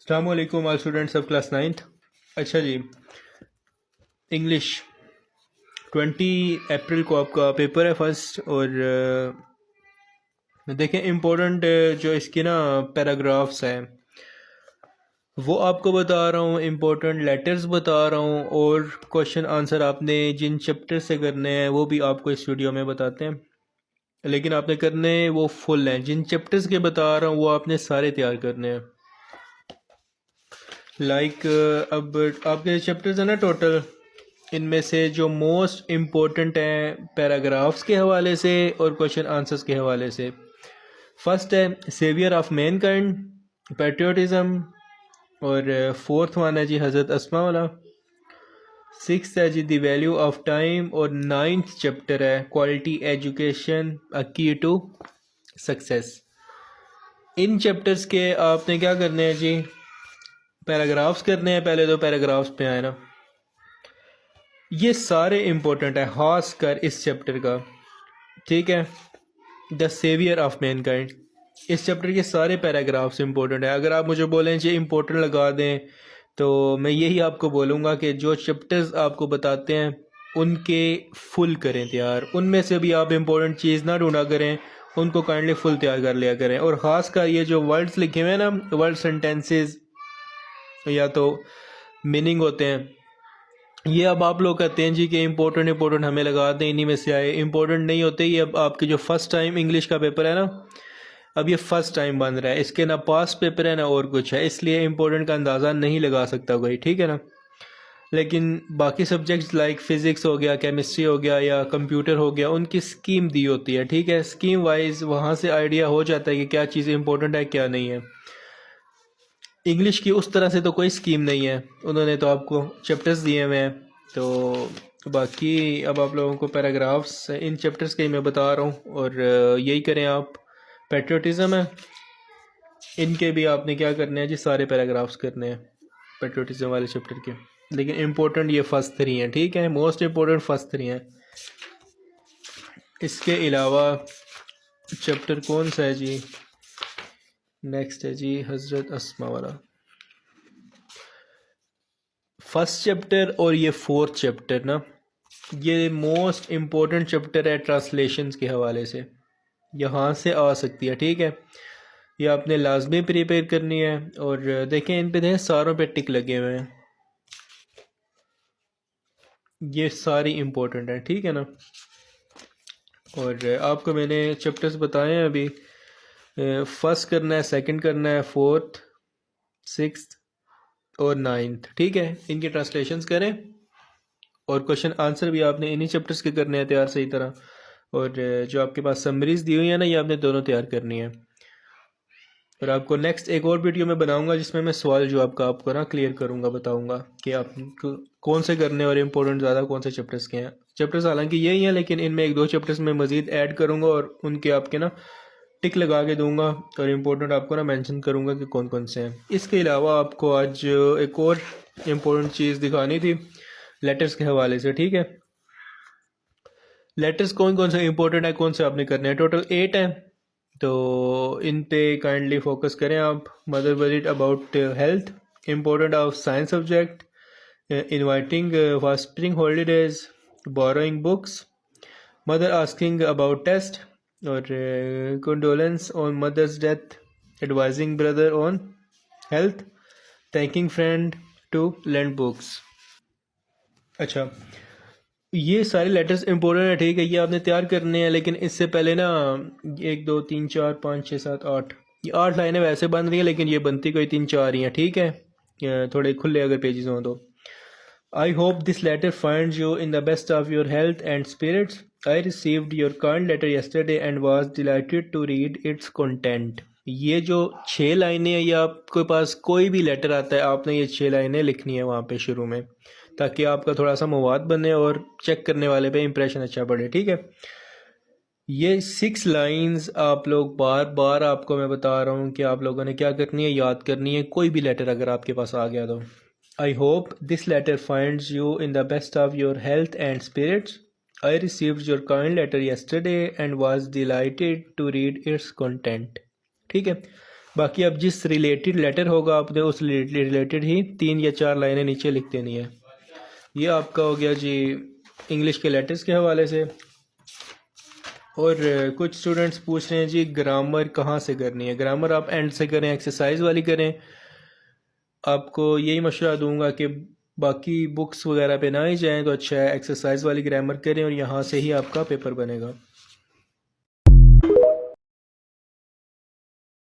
अस्सलाम वालेकुम all students of class 9th। अच्छा जी, इंग्लिश 20 अप्रैल को आपका पेपर है फर्स्ट। और देखें इम्पोर्टेंट जो इसकी ना पैराग्राफ्स हैं वो आपको बता रहा हूँ, इम्पोर्टेंट लेटर्स बता रहा हूँ, और क्वेश्चन आंसर आपने जिन चैप्टर से करने हैं वो भी आपको इस वीडियो में बताते हैं। लेकिन आपने करने वो फुल हैं, जिन चैप्टर्स के बता रहा हूँ वो आपने सारे तैयार करने हैं। अब आपके चैप्टर्स हैं ना टोटल, इनमें से जो मोस्ट इम्पोर्टेंट हैं पैराग्राफ्स के हवाले से और क्वेश्चन आंसर्स के हवाले से। फर्स्ट है सेवियर ऑफ मैनकाइंड, पैट्रियोटिज्म, और फोर्थ वन है जी हज़रत अस्मा वाला। सिक्स है जी द वैल्यू ऑफ टाइम, और नाइन्थ चैप्टर है क्वालिटी एजुकेशन अ की टू सक्सेस। इन चैप्टर्स के आपने क्या करने हैं जी, पैराग्राफ्स करने हैं। पहले तो पैराग्राफ्स पे आए ना, ये सारे इम्पोर्टेंट है खास कर इस चैप्टर का, ठीक है। द सेवियर ऑफ मैनकाइंड, इस चैप्टर के सारे पैराग्राफ्स इम्पोर्टेंट है। अगर आप मुझे बोलें जी इम्पोर्टेंट लगा दें तो मैं यही आपको बोलूँगा कि जो चैप्टर्स आपको बताते हैं उनके फुल करें तैयार। उनमें से भी आप इम्पोर्टेंट चीज़ ना ढूंढा करें, उनको काइंडली फुल तैयार कर लिया करें। और ख़ास कर ये जो वर्ड्स लिखे हुए हैं ना, वर्ड सेंटेंसेस या तो मीनिंग होते हैं, ये अब आप लोग कहते हैं जी कि इम्पोर्टेंट हमें लगा दें, इन्हीं में से आए। इम्पोर्टेंट नहीं होते। ये अब आपके जो फर्स्ट टाइम इंग्लिश का पेपर है ना, अब ये फर्स्ट टाइम बन रहा है, इसके ना पास पेपर है ना और कुछ है, इसलिए इम्पोर्टेंट का अंदाज़ा नहीं लगा सकता कोई, ठीक है ना। लेकिन बाकी सब्जेक्ट्स लाइक फ़िज़िक्स हो गया, केमिस्ट्री हो गया या कंप्यूटर हो गया, उनकी स्कीम दी होती है, ठीक है। स्कीम वाइज वहाँ से आइडिया हो जाता है कि क्या चीज़ इम्पोर्टेंट है क्या नहीं है। इंग्लिश की उस तरह से तो कोई स्कीम नहीं है, उन्होंने तो आपको चैप्टर्स दिए हुए हैं। तो बाकी अब आप लोगों को पैराग्राफ्स इन चैप्टर्स के ही मैं बता रहा हूँ, और यही करें आप। पेट्रियोटिज़म है, इनके भी आपने क्या करने हैं जी, सारे पैराग्राफ्स करने हैं पेट्रियोटिज़म वाले चैप्टर के। लेकिन इम्पोर्टेंट ये फर्स्ट 3 हैं, ठीक है, मोस्ट इम्पोर्टेंट फर्स्ट 3 हैं। इसके अलावा चैप्टर कौन सा है जी, नेक्स्ट है जी हज़रत अस्मा वाला। फर्स्ट चैप्टर और ये फोर्थ चैप्टर ना, ये मोस्ट इम्पोर्टेंट चैप्टर है ट्रांसलेशंस के हवाले से, यहाँ से आ सकती है, ठीक है। ये आपने लाजमी प्रिपेयर करनी है। और देखें इन पे देखें सारों पे टिक लगे हुए हैं, ये सारी इम्पोर्टेंट है, ठीक है ना। और आपको मैंने चैप्टर्स बताए हैं अभी, फर्स्ट करना है, सेकंड करना है, फोर्थ, सिक्स्थ और नाइन्थ, ठीक है। इनके ट्रांसलेशंस करें और क्वेश्चन आंसर भी आपने इन्हीं चैप्टर्स के करने हैं तैयार सही तरह। और जो आपके पास समरीज दी हुई है ना, ये आपने दोनों तैयार करनी है। और आपको नेक्स्ट एक और वीडियो में बनाऊंगा जिसमें मैं सवाल जो आपको ना क्लियर करूंगा, बताऊंगा कि आप कौन से करने और इम्पोर्टेंट ज़्यादा कौन से चैप्टर्स के हैं। चैप्टर्स हालांकि यही हैं, लेकिन इनमें एक दो चैप्टर्स में मज़ीद ऐड करूंगा और उनके आपके ना टिक लगा के दूंगा, और इम्पोर्टेंट आपको ना मेंशन करूंगा कि कौन कौन से हैं। इसके अलावा आपको आज एक और इम्पोर्टेंट चीज़ दिखानी थी लेटर्स के हवाले से, ठीक है। लेटर्स कौन कौन से इंपॉर्टेंट है, कौन से आपने करने हैं, टोटल 8 हैं। तो इन पे काइंडली फोकस करें आप। Mother worried about health, important of science subject, inviting for spring holidays, borrowing books, mother asking about test, और condolence on mother's death, advising brother on health, thanking friend to lend books. अच्छा, ये सारे letters important है, ठीक है, ये आपने तैयार करने हैं। लेकिन इससे पहले ना 1 2 3 4 5 6 7 8, ये 8 लाइनें वैसे बन रही हैं, लेकिन ये बनती कोई 3 4 ही हैं, ठीक है। थोड़े खुले अगर पेजेस हों तो। I hope this letter finds you in the best of your health and spirits. I received your kind letter yesterday and was delighted to read its content. ये जो 6 लाइनें हैं, ये आपके पास कोई भी लेटर आता है, आपने ये 6 लाइनें लिखनी है वहाँ पे शुरू में, ताकि आपका थोड़ा सा मवाद बने और चेक करने वाले पे इंप्रेशन अच्छा पड़े, ठीक है। ये 6 लाइंस आप लोग बार बार, आपको मैं बता रहा हूँ कि आप लोगों ने क्या करनी है, याद करनी है। कोई भी लेटर अगर आपके पास आ गया तो, I hope this letter finds you in the best of your health and spirits. I received your kind letter yesterday and was delighted to read its content, ठीक है। बाकी अब जिस रिलेटेड लेटर होगा आपने उस रिलेटेड ही 3 या 4 लाइनें नीचे लिख देनी है। ये आपका हो गया जी इंग्लिश के लेटर्स के हवाले से। और कुछ स्टूडेंट्स पूछ रहे हैं जी ग्रामर कहाँ से करनी है। ग्रामर आप एंड से करें, एक्सरसाइज वाली करें। आपको यही मशवरा दूंगा कि बाकी बुक्स वगैरह पे ना ही जाएं तो अच्छा है, एक्सरसाइज वाली ग्रामर करें और यहाँ से ही आपका पेपर बनेगा।